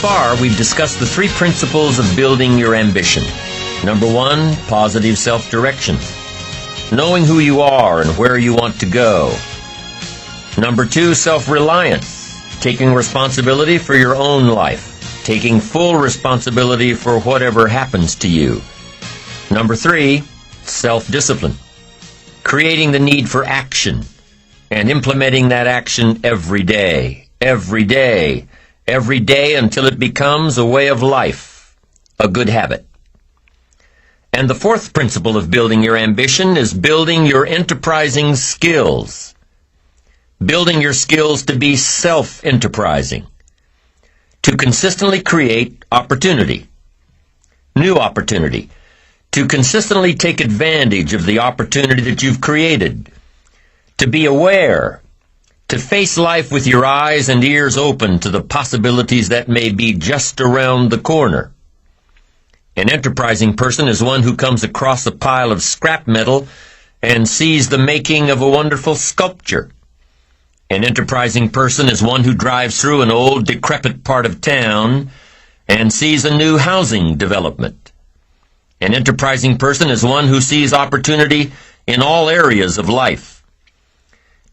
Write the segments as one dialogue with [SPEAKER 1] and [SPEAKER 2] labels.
[SPEAKER 1] far, we've discussed the three principles of building your ambition. Number one, positive self-direction. Knowing who you are and where you want to go. Number two, self-reliance. Taking responsibility for your own life. Taking full responsibility for whatever happens to you. Number three, self-discipline. Creating the need for action and implementing that action every day, every day, every day until it becomes a way of life, a good habit. And the fourth principle of building your ambition is building your enterprising skills. Building your skills to be self-enterprising. To consistently create opportunity. New opportunity. To consistently take advantage of the opportunity that you've created. To be aware. To face life with your eyes and ears open to the possibilities that may be just around the corner. An enterprising person is one who comes across a pile of scrap metal and sees the making of a wonderful sculpture. An enterprising person is one who drives through an old, decrepit part of town and sees a new housing development. An enterprising person is one who sees opportunity in all areas of life.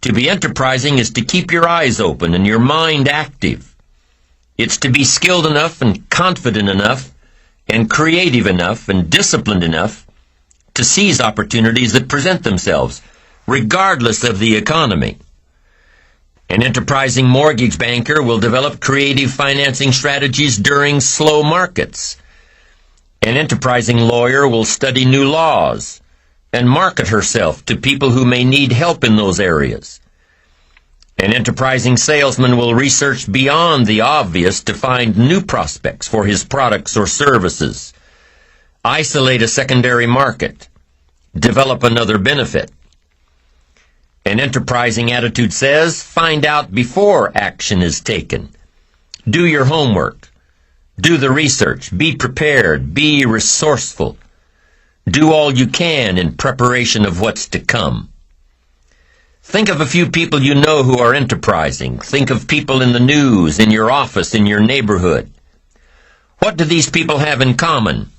[SPEAKER 1] To be enterprising is to keep your eyes open and your mind active. It's to be skilled enough and confident enough and creative enough and disciplined enough to seize opportunities that present themselves, regardless of the economy. An enterprising mortgage banker will develop creative financing strategies during slow markets. An enterprising lawyer will study new laws and market herself to people who may need help in those areas. An enterprising salesman will research beyond the obvious to find new prospects for his products or services, isolate a secondary market, develop another benefit. An enterprising attitude says, find out before action is taken. Do your homework. Do the research. Be prepared. Be resourceful. Do all you can in preparation of what's to come. Think of a few people you know who are enterprising. Think of people in the news, in your office, in your neighborhood. What do these people have in common?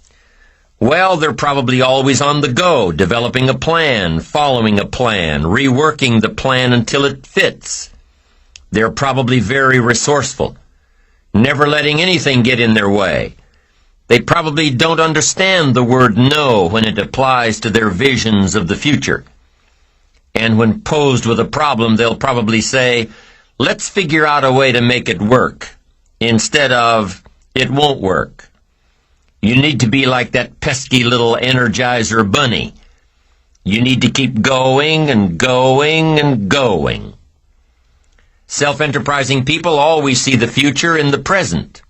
[SPEAKER 1] Well, they're probably always on the go, developing a plan, following a plan, reworking the plan until it fits. They're probably very resourceful, never letting anything get in their way. They probably don't understand the word no when it applies to their visions of the future. And when posed with a problem, they'll probably say, let's figure out a way to make it work, instead of, it won't work. You need to be like that pesky little Energizer bunny. You need to keep going and going and going. Self-enterprising people always see the future in the present.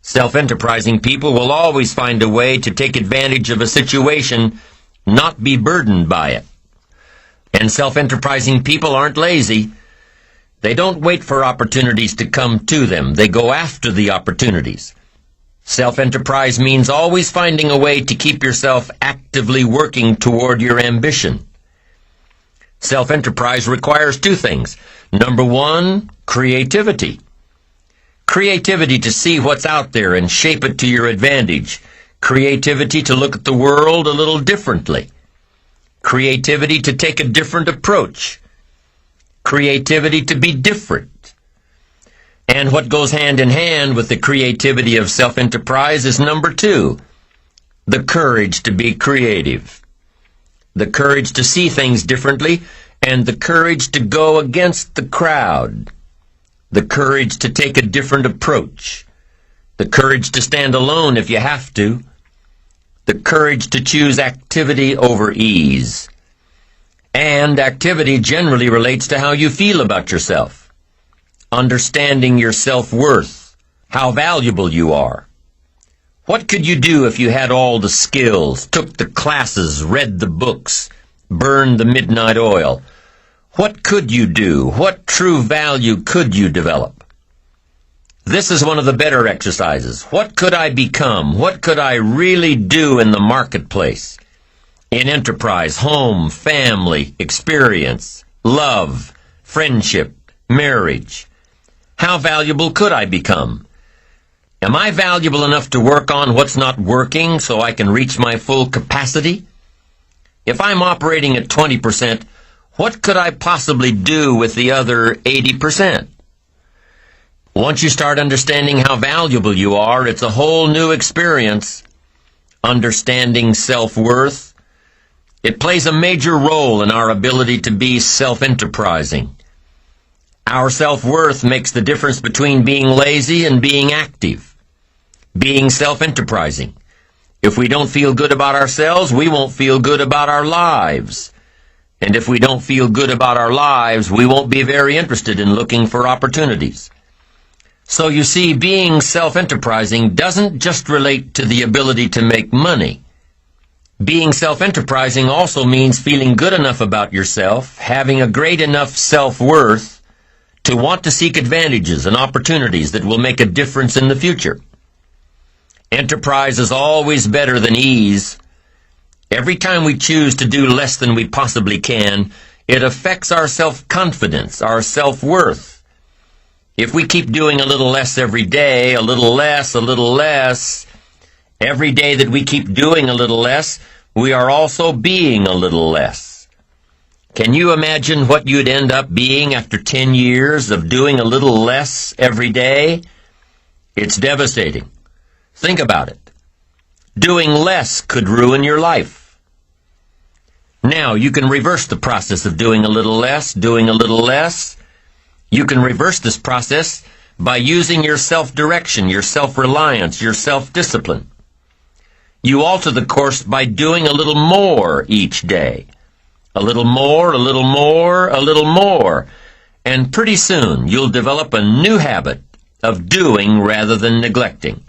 [SPEAKER 1] Self-enterprising people will always find a way to take advantage of a situation, not be burdened by it. And self-enterprising people aren't lazy. They don't wait for opportunities to come to them. They go after the opportunities. Self-enterprise means always finding a way to keep yourself actively working toward your ambition. Self-enterprise requires two things. Number one, creativity. Creativity to see what's out there and shape it to your advantage. Creativity to look at the world a little differently. Creativity to take a different approach. Creativity to be different. And what goes hand in hand with the creativity of self-enterprise is number two, the courage to be creative. The courage to see things differently and the courage to go against the crowd. The courage to take a different approach. The courage to stand alone if you have to. The courage to choose activity over ease. And activity generally relates to how you feel about yourself. Understanding your self-worth, how valuable you are. What could you do if you had all the skills, took the classes, read the books, burned the midnight oil? What could you do? What true value could you develop? This is one of the better exercises. What could I become? What could I really do in the marketplace? In enterprise, home, family, experience, love, friendship, marriage. How valuable could I become? Am I valuable enough to work on what's not working so I can reach my full capacity? If I'm operating at 20%, what could I possibly do with the other 80%? Once you start understanding how valuable you are, it's a whole new experience. Understanding self-worth. It plays a major role in our ability to be self-enterprising. Our self-worth makes the difference between being lazy and being active. Being self-enterprising. If we don't feel good about ourselves, we won't feel good about our lives. And if we don't feel good about our lives, we won't be very interested in looking for opportunities. So you see, being self-enterprising doesn't just relate to the ability to make money. Being self-enterprising also means feeling good enough about yourself, having a great enough self-worth to want to seek advantages and opportunities that will make a difference in the future. Enterprise is always better than ease. Every time we choose to do less than we possibly can, it affects our self-confidence, our self-worth. If we keep doing a little less every day, a little less, every day that we keep doing a little less, we are also being a little less. Can you imagine what you'd end up being after 10 years of doing a little less every day? It's devastating. Think about it. Doing less could ruin your life. Now, you can reverse the process of doing a little less. You can reverse this process by using your self-direction, your self-reliance, your self-discipline. You alter the course by doing a little more each day. A little more. And pretty soon, you'll develop a new habit of doing rather than neglecting.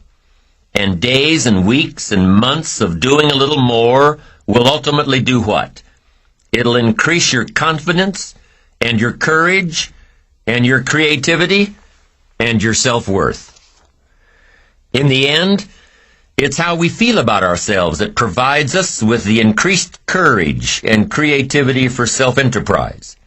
[SPEAKER 1] And days and weeks and months of doing a little more will ultimately do what? It'll increase your confidence and your courage and your creativity and your self-worth. In the end, it's how we feel about ourselves that provides us with the increased courage and creativity for self-enterprise.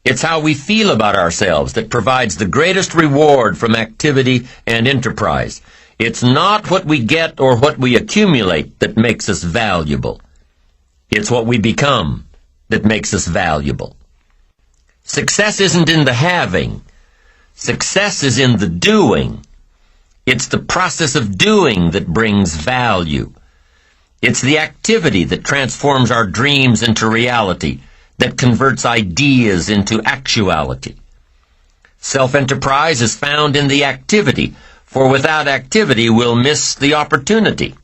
[SPEAKER 1] It's how we feel about ourselves that provides the greatest reward from activity and enterprise. It's not what we get or what we accumulate that makes us valuable. It's what we become that makes us valuable. Success isn't in the having. Success is in the doing. It's the process of doing that brings value. It's the activity that transforms our dreams into reality, that converts ideas into actuality. Self-enterprise is found in the activity, for without activity we'll miss the opportunity.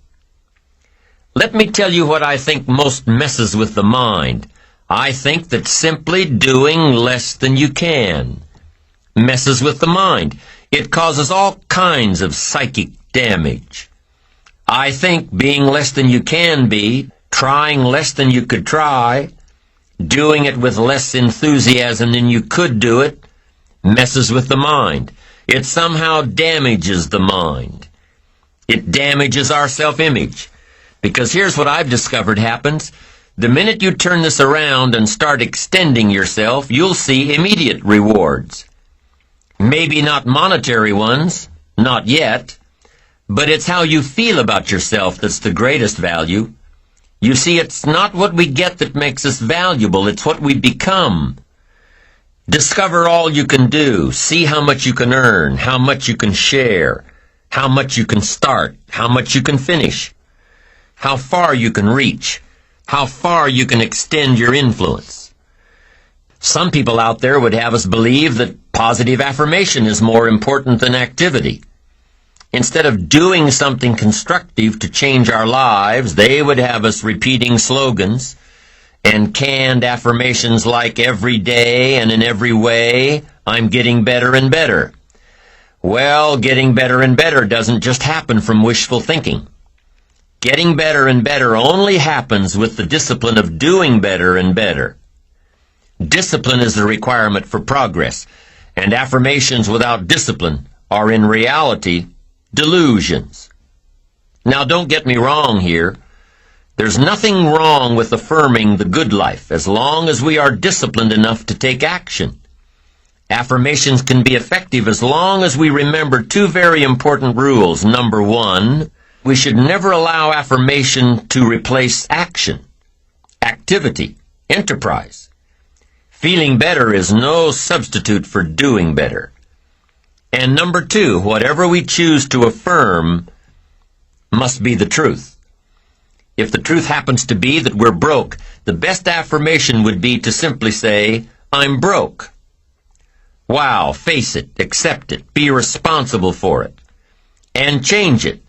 [SPEAKER 1] Let me tell you what I think most messes with the mind. I think that simply doing less than you can messes with the mind. It causes all kinds of psychic damage. I think being less than you can be, trying less than you could try, doing it with less enthusiasm than you could do it, messes with the mind. It somehow damages the mind. It damages our self-image. Because here's what I've discovered happens. The minute you turn this around and start extending yourself, you'll see immediate rewards. Maybe not monetary ones, not yet, but it's how you feel about yourself that's the greatest value. You see, it's not what we get that makes us valuable, it's what we become. Discover all you can do. See how much you can earn, how much you can share, how much you can start, how much you can finish, how far you can reach, how far you can extend your influence. Some people out there would have us believe that positive affirmation is more important than activity. Instead of doing something constructive to change our lives, they would have us repeating slogans and canned affirmations like every day and in every way, I'm getting better and better. Well, getting better and better doesn't just happen from wishful thinking. Getting better and better only happens with the discipline of doing better and better. Discipline is the requirement for progress, and affirmations without discipline are in reality delusions. Now, don't get me wrong here. There's nothing wrong with affirming the good life as long as we are disciplined enough to take action. Affirmations can be effective as long as we remember two very important rules. Number one, we should never allow affirmation to replace action, activity, enterprise. Feeling better is no substitute for doing better. And number two, whatever we choose to affirm must be the truth. If the truth happens to be that we're broke, the best affirmation would be to simply say, I'm broke. Wow, face it, accept it, be responsible for it, and change it.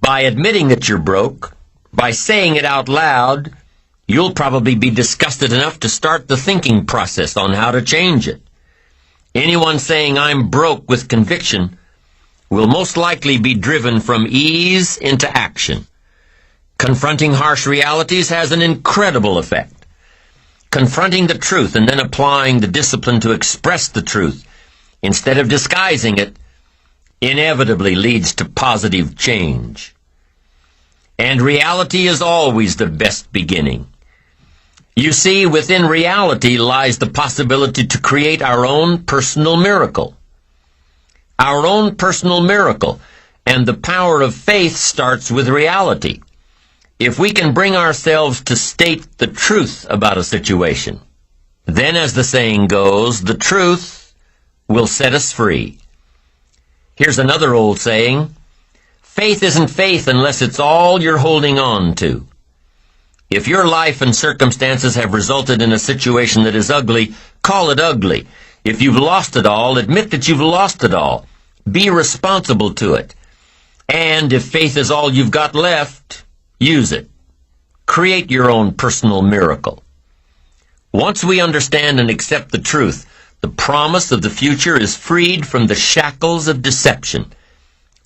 [SPEAKER 1] By admitting that you're broke, by saying it out loud, you'll probably be disgusted enough to start the thinking process on how to change it. Anyone saying I'm broke with conviction will most likely be driven from ease into action. Confronting harsh realities has an incredible effect. Confronting the truth and then applying the discipline to express the truth instead of disguising it inevitably leads to positive change. And reality is always the best beginning. You see, within reality lies the possibility to create our own personal miracle. Our own personal miracle. And the power of faith starts with reality. If we can bring ourselves to state the truth about a situation, then, as the saying goes, the truth will set us free. Here's another old saying, faith isn't faith unless it's all you're holding on to. If your life and circumstances have resulted in a situation that is ugly, call it ugly. If you've lost it all, admit that you've lost it all. Be responsible to it. And if faith is all you've got left, use it. Create your own personal miracle. Once we understand and accept the truth, the promise of the future is freed from the shackles of deception.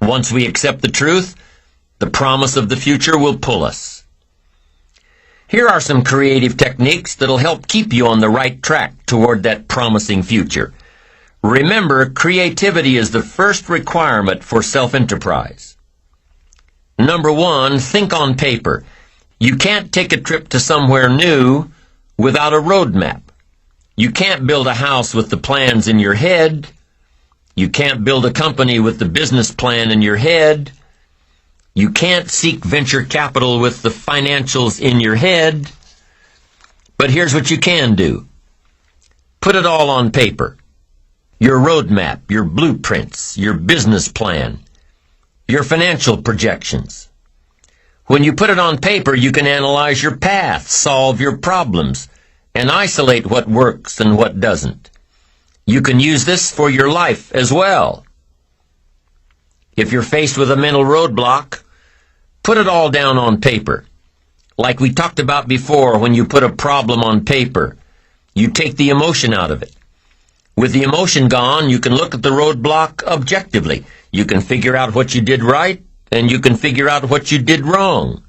[SPEAKER 1] Once we accept the truth, the promise of the future will pull us. Here are some creative techniques that'll help keep you on the right track toward that promising future. Remember, creativity is the first requirement for self-enterprise. Number one, think on paper. You can't take a trip to somewhere new without a road map. You can't build a house with the plans in your head. You can't build a company with the business plan in your head. You can't seek venture capital with the financials in your head. But here's what you can do. Put it all on paper. Your roadmap, your blueprints, your business plan, your financial projections. When you put it on paper, you can analyze your path, solve your problems, and isolate what works and what doesn't. You can use this for your life as well. If you're faced with a mental roadblock, put it all down on paper. Like we talked about before, when you put a problem on paper, you take the emotion out of it. With the emotion gone, you can look at the roadblock objectively. You can figure out what you did right, and you can figure out what you did wrong.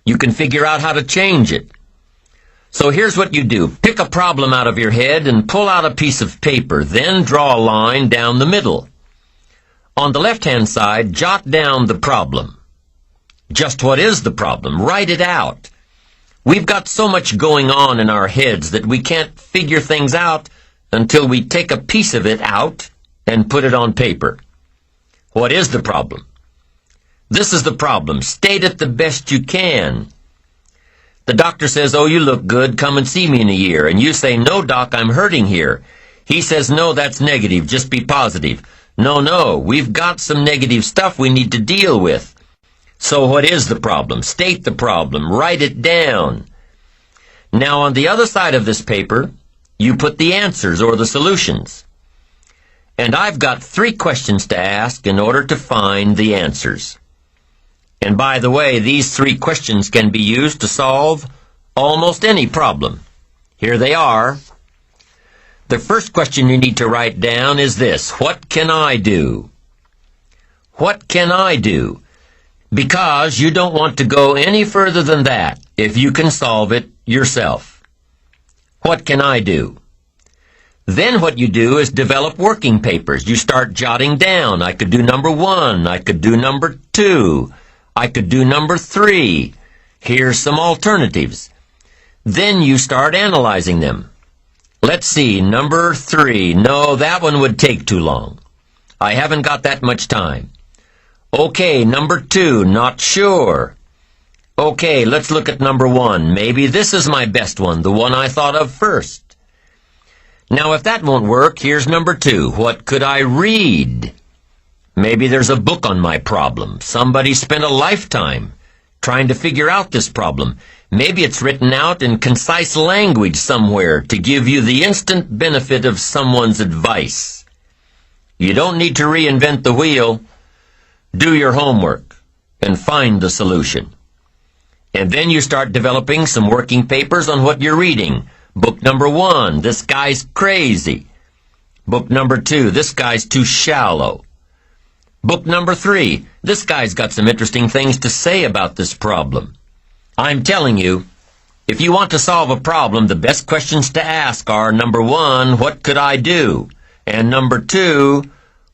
[SPEAKER 1] You can figure out how to change it. So here's what you do. Pick a problem out of your head and pull out a piece of paper. Then draw a line down the middle. On the left-hand side, jot down the problem. Just what is the problem? Write it out. We've got so much going on in our heads that we can't figure things out until we take a piece of it out and put it on paper. What is the problem? This is the problem. State it the best you can. The doctor says, "Oh, you look good. Come and see me in a year." And you say, "No, doc, I'm hurting here." He says, "No, that's negative. Just be positive." No, we've got some negative stuff we need to deal with. So what is the problem? State the problem. Write it down. Now, on the other side of this paper, you put the answers or the solutions. And I've got 3 questions to ask in order to find the answers. And by the way, these 3 questions can be used to solve almost any problem. Here they are. The first question you need to write down is this: what can I do? What can I do? Because you don't want to go any further than that if you can solve it yourself. What can I do? Then what you do is develop working papers. You start jotting down. I could do number 1. I could do number 2. I could do number 3. Here's some alternatives. Then you start analyzing them. Let's see, number 3. No, that one would take too long. I haven't got that much time. Okay, number 2, not sure. Okay, let's look at number 1. Maybe this is my best one, the one I thought of first. Now, if that won't work, here's number 2. What could I read? Maybe there's a book on my problem. Somebody spent a lifetime trying to figure out this problem. Maybe it's written out in concise language somewhere to give you the instant benefit of someone's advice. You don't need to reinvent the wheel. Do your homework and find the solution. And then you start developing some working papers on what you're reading. Book number 1, this guy's crazy. Book number 2, this guy's too shallow. Book number 3, this guy's got some interesting things to say about this problem. I'm telling you, if you want to solve a problem, the best questions to ask are, number 1, what could I do? And number 2,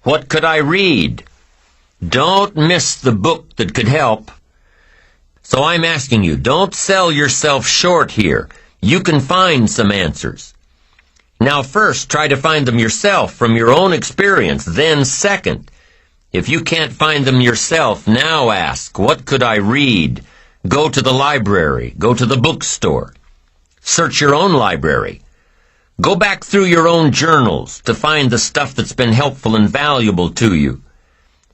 [SPEAKER 1] what could I read? Don't miss the book that could help. So I'm asking you, don't sell yourself short here. You can find some answers. Now first, try to find them yourself from your own experience. Then second, if you can't find them yourself, now ask, what could I read? Go to the library. Go to the bookstore. Search your own library. Go back through your own journals to find the stuff that's been helpful and valuable to you.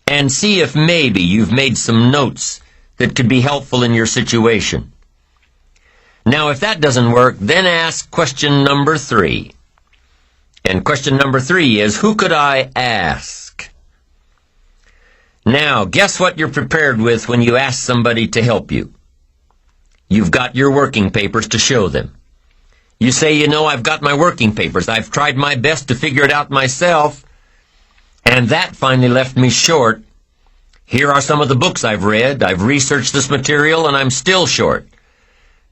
[SPEAKER 1] And see if maybe you've made some notes that could be helpful in your situation. Now, if that doesn't work, then ask question number 3. And question number 3 is, who could I ask? Now, guess what you're prepared with when you ask somebody to help you? You've got your working papers to show them. You say, I've got my working papers. I've tried my best to figure it out myself, and that finally left me short. Here are some of the books I've read. I've researched this material, and I'm still short.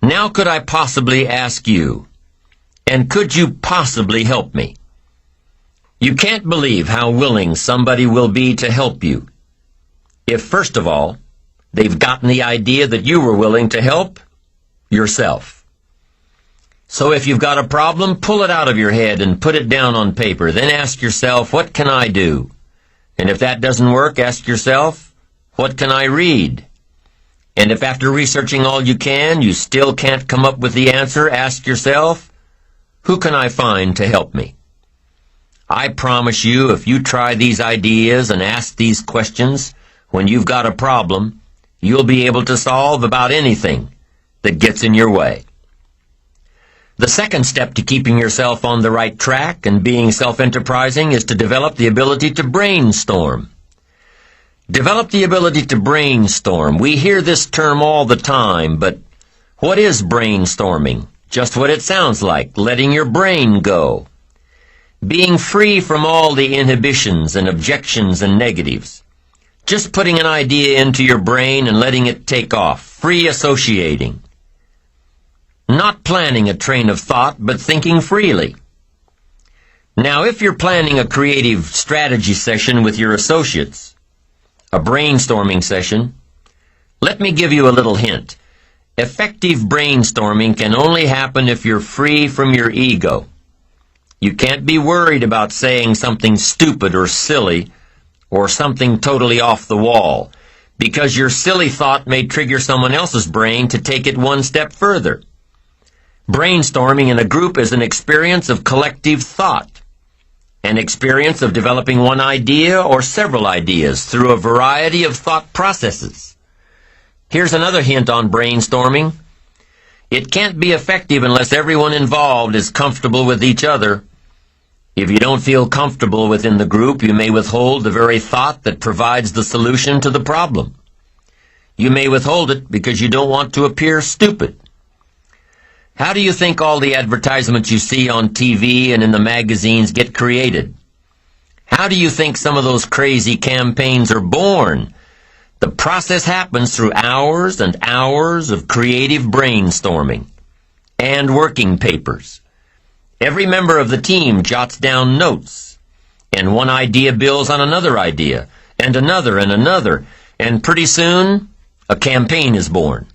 [SPEAKER 1] Now could I possibly ask you, and could you possibly help me? You can't believe how willing somebody will be to help you if, first of all, they've gotten the idea that you were willing to help yourself. So if you've got a problem, pull it out of your head and put it down on paper. Then ask yourself, what can I do? And if that doesn't work, ask yourself, what can I read? And if after researching all you can, you still can't come up with the answer, ask yourself, who can I find to help me? I promise you, if you try these ideas and ask these questions, when you've got a problem, you'll be able to solve about anything that gets in your way. The second step to keeping yourself on the right track and being self-enterprising is to develop the ability to brainstorm. Develop the ability to brainstorm. We hear this term all the time, but what is brainstorming? Just what it sounds like, letting your brain go. Being free from all the inhibitions and objections and negatives. Just putting an idea into your brain and letting it take off. Free associating. Not planning a train of thought, but thinking freely. Now, if you're planning a creative strategy session with your associates, a brainstorming session, let me give you a little hint. Effective brainstorming can only happen if you're free from your ego. You can't be worried about saying something stupid or silly or something totally off the wall, because your silly thought may trigger someone else's brain to take it one step further. Brainstorming in a group is an experience of collective thought, an experience of developing one idea or several ideas through a variety of thought processes. Here's another hint on brainstorming. It can't be effective unless everyone involved is comfortable with each other. If you don't feel comfortable within the group, you may withhold the very thought that provides the solution to the problem. You may withhold it because you don't want to appear stupid. How do you think all the advertisements you see on TV and in the magazines get created? How do you think some of those crazy campaigns are born? The process happens through hours and hours of creative brainstorming and working papers. Every member of the team jots down notes, and one idea builds on another idea, and another, and pretty soon a campaign is born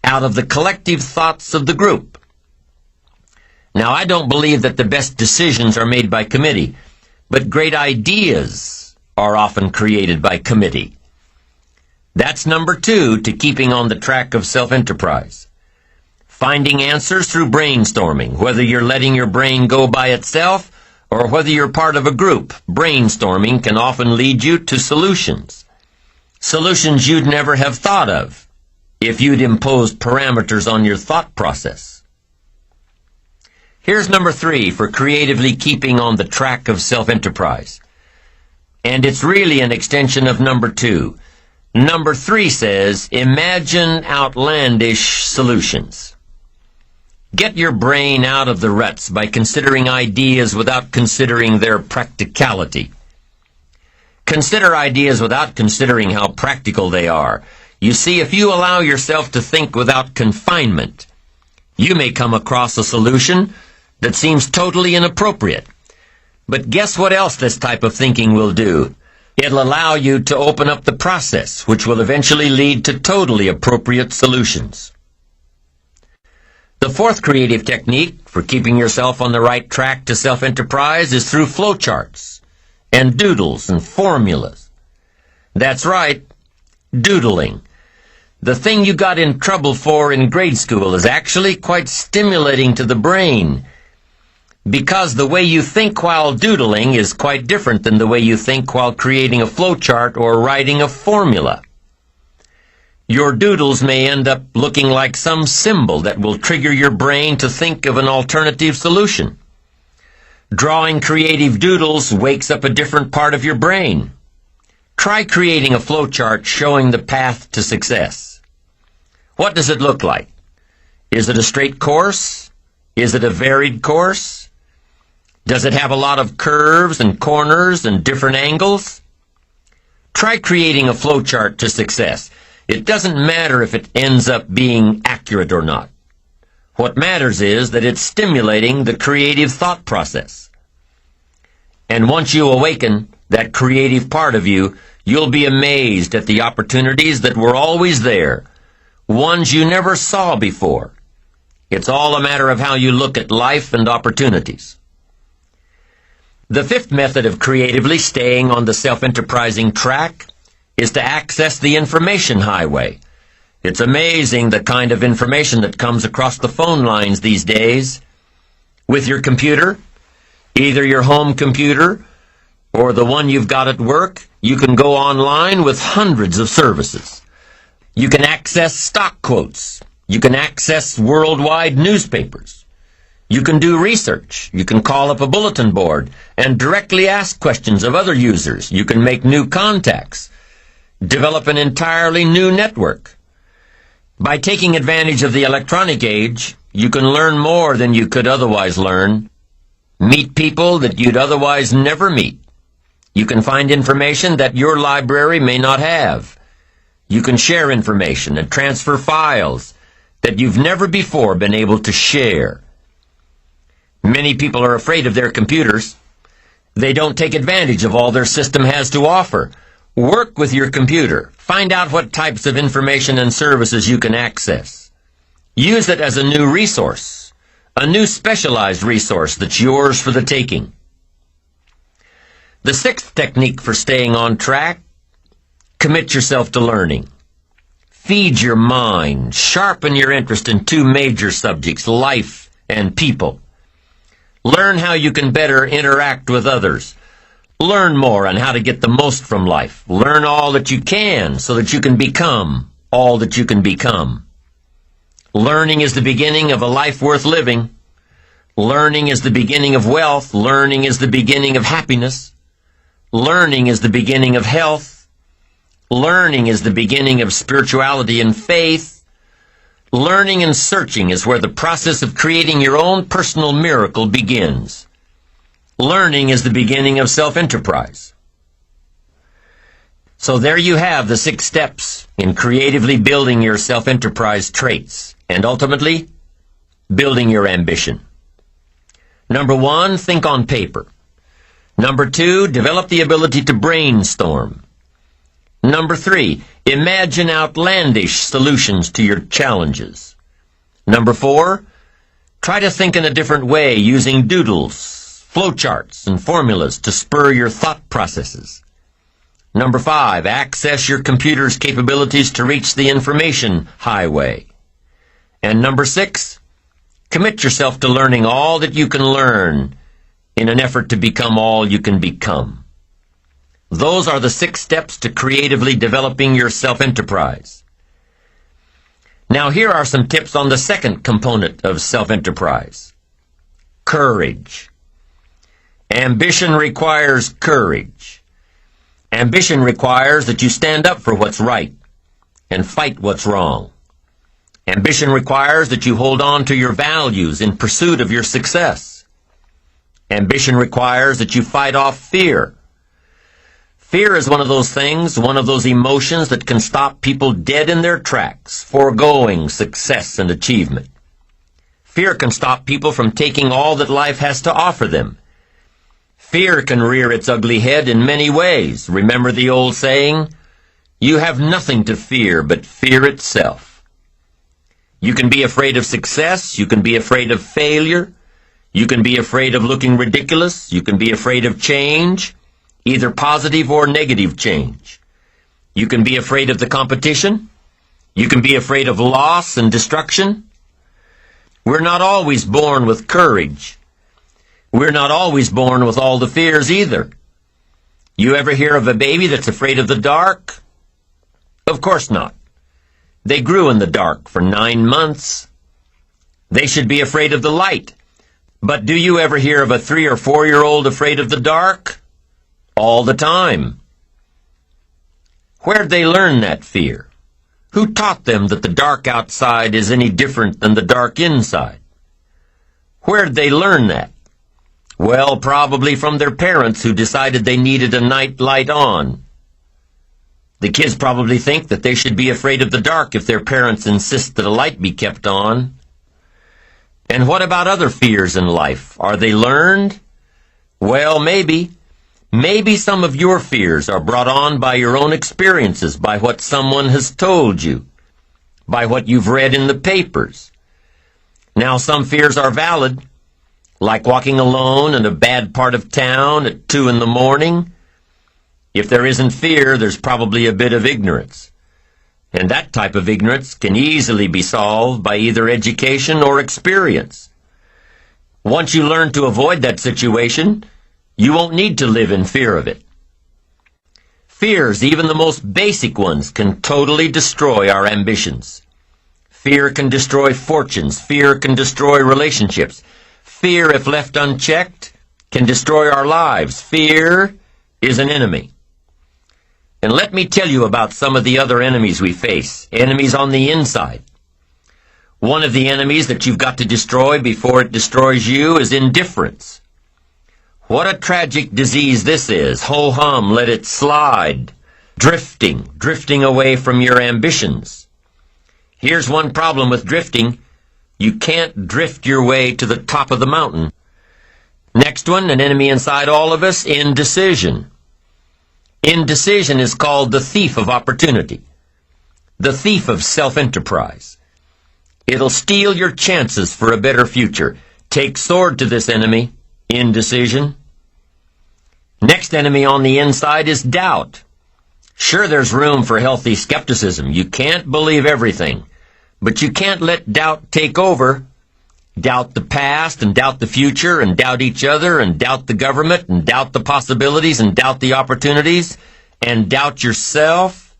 [SPEAKER 1] out of the collective thoughts of the group. Now, I don't believe that the best decisions are made by committee, but great ideas are often created by committee. That's number 2 to keeping on the track of self-enterprise. Finding answers through brainstorming, whether you're letting your brain go by itself or whether you're part of a group. Brainstorming can often lead you to solutions. Solutions you'd never have thought of if you'd imposed parameters on your thought process. Here's number 3 for creatively keeping on the track of self-enterprise. And it's really an extension of number 2. Number 3 says, imagine outlandish solutions. Get your brain out of the ruts by considering ideas without considering their practicality. Consider ideas without considering how practical they are. You see, if you allow yourself to think without confinement, you may come across a solution that seems totally inappropriate. But guess what else this type of thinking will do? It'll allow you to open up the process, which will eventually lead to totally appropriate solutions. The 4th creative technique for keeping yourself on the right track to self-enterprise is through flowcharts and doodles and formulas. That's right, doodling. The thing you got in trouble for in grade school is actually quite stimulating to the brain, because the way you think while doodling is quite different than the way you think while creating a flowchart or writing a formula. Your doodles may end up looking like some symbol that will trigger your brain to think of an alternative solution. Drawing creative doodles wakes up a different part of your brain. Try creating a flowchart showing the path to success. What does it look like? Is it a straight course? Is it a varied course? Does it have a lot of curves and corners and different angles? Try creating a flowchart to success. It doesn't matter if it ends up being accurate or not. What matters is that it's stimulating the creative thought process. And once you awaken that creative part of you, you'll be amazed at the opportunities that were always there, ones you never saw before. It's all a matter of how you look at life and opportunities. The 5th method of creatively staying on the self-enterprising track is to access the information highway. It's amazing the kind of information that comes across the phone lines these days. With your computer, either your home computer or the one you've got at work, you can go online with hundreds of services. You can access stock quotes. You can access worldwide newspapers. You can do research. You can call up a bulletin board and directly ask questions of other users. You can make new contacts, develop an entirely new network. By taking advantage of the electronic age, you can learn more than you could otherwise learn, meet people that you'd otherwise never meet. You can find information that your library may not have. You can share information and transfer files that you've never before been able to share. Many people are afraid of their computers. They don't take advantage of all their system has to offer. Work with your computer. Find out what types of information and services you can access. Use it as a new resource, a new specialized resource that's yours for the taking. The 6th technique for staying on track: commit yourself to learning. Feed your mind. Sharpen your interest in 2 major subjects, life and people. Learn how you can better interact with others. Learn more on how to get the most from life. Learn all that you can so that you can become all that you can become. Learning is the beginning of a life worth living. Learning is the beginning of wealth. Learning is the beginning of happiness. Learning is the beginning of health. Learning is the beginning of spirituality and faith. Learning and searching is where the process of creating your own personal miracle begins. Learning is the beginning of self-enterprise. So there you have the 6 steps in creatively building your self-enterprise traits and ultimately building your ambition. Number 1, think on paper. Number 2, develop the ability to brainstorm. Number 3, imagine outlandish solutions to your challenges. Number 4, Try to think in a different way using doodles, flowcharts, and formulas to spur your thought processes. Number 5, access your computer's capabilities to reach the information highway. And number 6, commit yourself to learning all that you can learn in an effort to become all you can become. Those are the 6 steps to creatively developing your self-enterprise. Now here are some tips on the second component of self-enterprise. Courage. Ambition requires courage. Ambition requires that you stand up for what's right and fight what's wrong. Ambition requires that you hold on to your values in pursuit of your success. Ambition requires that you fight off fear. Fear is one of those things, one of those emotions that can stop people dead in their tracks, foregoing success and achievement. Fear can stop people from taking all that life has to offer them. Fear can rear its ugly head in many ways. Remember the old saying, "You have nothing to fear but fear itself." You can be afraid of success. You can be afraid of failure. You can be afraid of looking ridiculous. You can be afraid of change, either positive or negative change. You can be afraid of the competition. You can be afraid of loss and destruction. We're not always born with courage. We're not always born with all the fears either. You ever hear of a baby that's afraid of the dark? Of course not. They grew in the dark for 9 months. They should be afraid of the light. But do you ever hear of a 3 or 4-year-old afraid of the dark? All the time. Where'd they learn that fear? Who taught them that the dark outside is any different than the dark inside? Where'd they learn that? Well, probably from their parents who decided they needed a night light on. The kids probably think that they should be afraid of the dark if their parents insist that a light be kept on. And what about other fears in life? Are they learned? Well, maybe. Maybe some of your fears are brought on by your own experiences, by what someone has told you, by what you've read in the papers. Now, some fears are valid, like walking alone in a bad part of town at 2 in the morning. If there isn't fear, there's probably a bit of ignorance. And that type of ignorance can easily be solved by either education or experience. Once you learn to avoid that situation, you won't need to live in fear of it. Fears, even the most basic ones, can totally destroy our ambitions. Fear can destroy fortunes. Fear can destroy relationships. Fear, if left unchecked, can destroy our lives. Fear is an enemy. And let me tell you about some of the other enemies we face, enemies on the inside. One of the enemies that you've got to destroy before it destroys you is indifference. What a tragic disease this is. Ho-hum, let it slide. Drifting away from your ambitions. Here's one problem with drifting. You can't drift your way to the top of the mountain. Next one, an enemy inside all of us, indecision. Indecision is called the thief of opportunity, the thief of self-enterprise. It'll steal your chances for a better future. Take sword to this enemy, indecision. Next enemy on the inside is doubt. Sure, there's room for healthy skepticism. You can't believe everything, but you can't let doubt take over. Doubt the past and doubt the future and doubt each other and doubt the government and doubt the possibilities and doubt the opportunities and doubt yourself.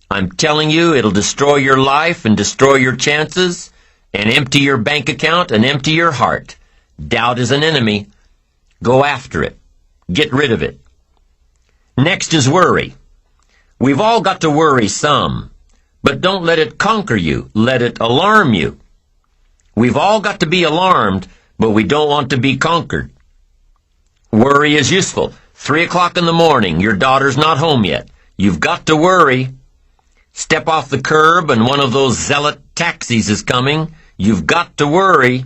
[SPEAKER 1] I'm telling you, it'll destroy your life and destroy your chances and empty your bank account and empty your heart. Doubt is an enemy. Go after it. Get rid of it. Next is worry. We've all got to worry some, but don't let it conquer you. Let it alarm you. We've all got to be alarmed, but we don't want to be conquered. Worry is useful. 3 o'clock in the morning, your daughter's not home yet. You've got to worry. Step off the curb and one of those zealot taxis is coming. You've got to worry.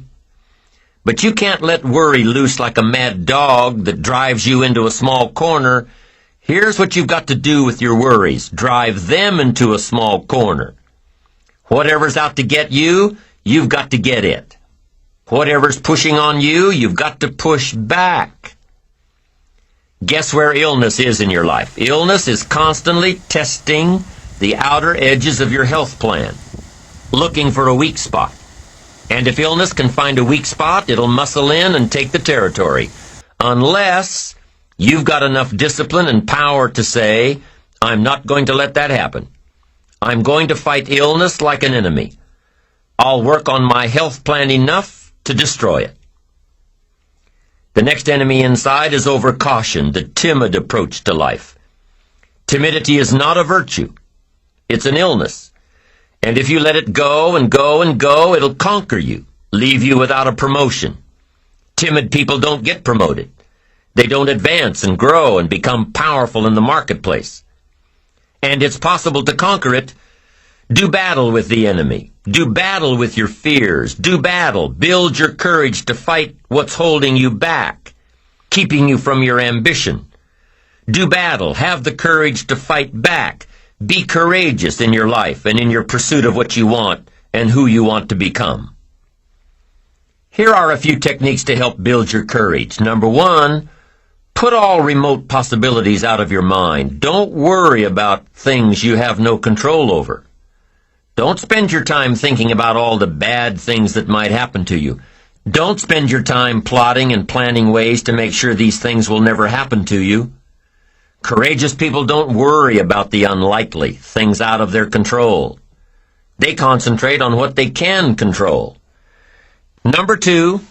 [SPEAKER 1] But you can't let worry loose like a mad dog that drives you into a small corner. Here's what you've got to do with your worries. Drive them into a small corner. Whatever's out to get you, you've got to get it. Whatever's pushing on you, you've got to push back. Guess where illness is in your life? Illness is constantly testing the outer edges of your health plan, looking for a weak spot. And if illness can find a weak spot, it'll muscle in and take the territory. Unless you've got enough discipline and power to say, I'm not going to let that happen. I'm going to fight illness like an enemy. I'll work on my health plan enough to destroy it. The next enemy inside is overcaution, the timid approach to life. Timidity is not a virtue. It's an illness. And if you let it go and go and go, it'll conquer you, leave you without a promotion. Timid people don't get promoted. They don't advance and grow and become powerful in the marketplace. And it's possible to conquer it. Do battle with the enemy. Do battle with your fears. Do battle. Build your courage to fight what's holding you back, keeping you from your ambition. Do battle. Have the courage to fight back. Be courageous in your life and in your pursuit of what you want and who you want to become. Here are a few techniques to help build your courage. Number one, put all remote possibilities out of your mind. Don't worry about things you have no control over. Don't spend your time thinking about all the bad things that might happen to you. Don't spend your time plotting and planning ways to make sure these things will never happen to you. Courageous people don't worry about the unlikely, things out of their control. They concentrate on what they can control. Number two,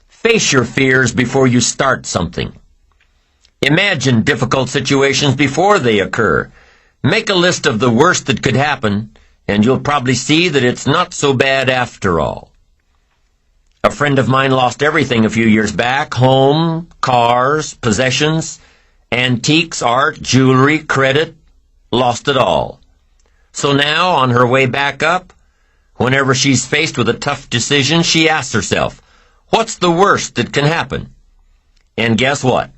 [SPEAKER 1] face your fears before you start something. Imagine difficult situations before they occur. Make a list of the worst that could happen, and you'll probably see that it's not so bad after all. A friend of mine lost everything a few years back: home, cars, possessions, antiques, art, jewelry, credit, lost it all. So now, on her way back up, whenever she's faced with a tough decision, she asks herself, what's the worst that can happen? And guess what?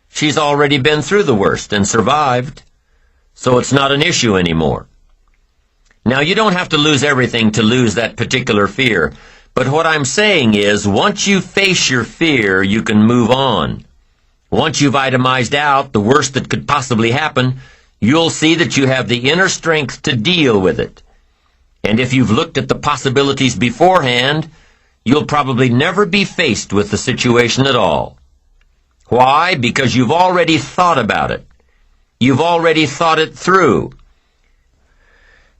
[SPEAKER 1] She's already been through the worst and survived, so it's not an issue anymore. Now, you don't have to lose everything to lose that particular fear, but what I'm saying is, once you face your fear, you can move on. Once you've itemized out the worst that could possibly happen, you'll see that you have the inner strength to deal with it. And if you've looked at the possibilities beforehand, you'll probably never be faced with the situation at all. Why? Because you've already thought about it. You've already thought it through.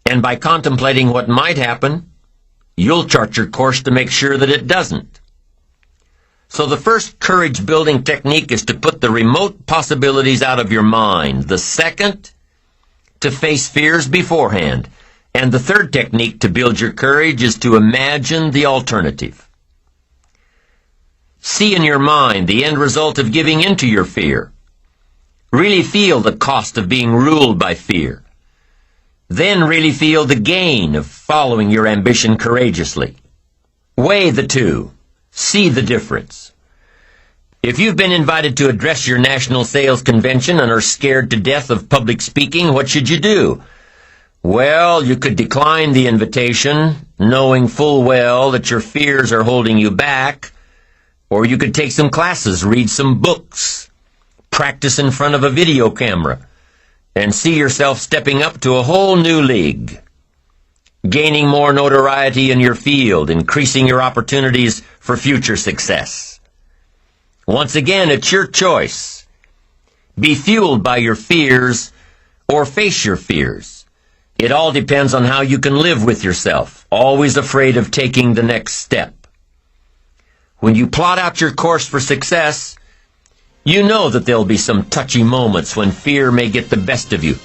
[SPEAKER 1] And by contemplating what might happen, you'll chart your course to make sure that it doesn't. So the first courage-building technique is to put the remote possibilities out of your mind. The second, to face fears beforehand. And the third technique to build your courage is to imagine the alternative. See in your mind the end result of giving into your fear. Really feel the cost of being ruled by fear. Then really feel the gain of following your ambition courageously. Weigh the two. See the difference. If you've been invited to address your national sales convention and are scared to death of public speaking, what should you do? Well, you could decline the invitation, knowing full well that your fears are holding you back, or you could take some classes, read some books, practice in front of a video camera, and see yourself stepping up to a whole new league, gaining more notoriety in your field, increasing your opportunities for future success. Once again, it's your choice. Be fueled by your fears or face your fears. It all depends on how you can live with yourself, always afraid of taking the next step. When you plot out your course for success, you know that there'll be some touchy moments when fear may get the best of you.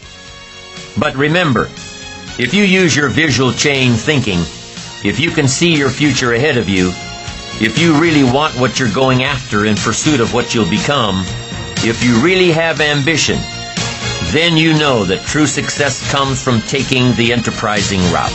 [SPEAKER 1] But remember, if you use your visual chain thinking, if you can see your future ahead of you, if you really want what you're going after in pursuit of what you'll become, if you really have ambition, then you know that true success comes from taking the enterprising route.